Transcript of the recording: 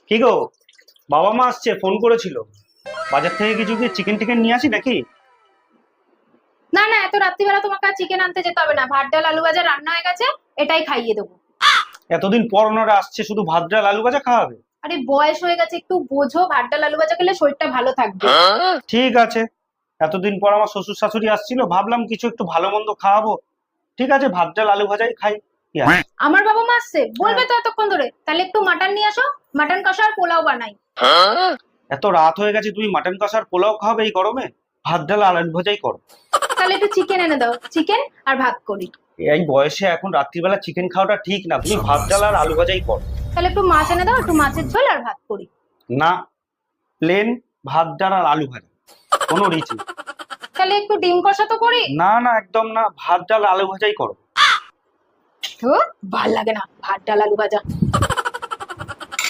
কি গো, বাবা মা আসছে, ফোন করেছিল। বাজার থেকে কিছু কি চিকেন টিকেন নিয়ে আসি নাকি? না না, এত রাত্রিবেলা তোমাকে আর চিকেন আনতে যেতে হবে না। ভাত ডাল আলু ভাজা রান্না হয়ে গেছে, এটাই খাইয়ে দেবো। এতদিন পর ওনারা আসছে, শুধু ভাত ডাল আলু ভাজা খাওয়াবে? আরে বয়স হয়ে গেছে, একটু বোঝো। ভাত ডাল আলু ভাজা খেলে শরীরটা ভালো থাকবে। ঠিক আছে। এতদিন পর আমার শ্বশুর শাশুড়ি আসছিল, ভাবলাম কিছু একটু ভালো মন্দ খাওয়াবো। ঠিক আছে, ভাত ডাল আলু ভাজাই খাই। কি আছে? আমার বাবা মা আসছে বলবে তো এতক্ষণ ধরে, তাহলে একটু মাটন নিয়ে আসো। মাটন কষা আর পোলাও বানাই। এত রাত হয়ে গেছে, তুমি মাটন কষার পোলাও খাওয়াবে এই গরমে? ভাত ডাল আলু ভাজাই করো। তাহলে একটু চিকেন এনে দাও, চিকেন আর ভাত করি। এই বয়সে এখন রাত্রিবেলা চিকেন খাওয়াটা ঠিক না, তুমি ভাত ডাল আর আলু ভাজাই করো। তাহলে একটু মাছ এনে দাও, একটু মাছের ঝোল আর ভাত করি। না, প্লেন ভাত ডাল আর আলু ভাজা, কোনো রিচ নেই। তাহলে একটু ডিম কষা তো করি। না না, একদম না, ভাত ডাল আলু ভাজাই করো। তো ভাল লাগে না ভাত ডাল আলু ভাজা।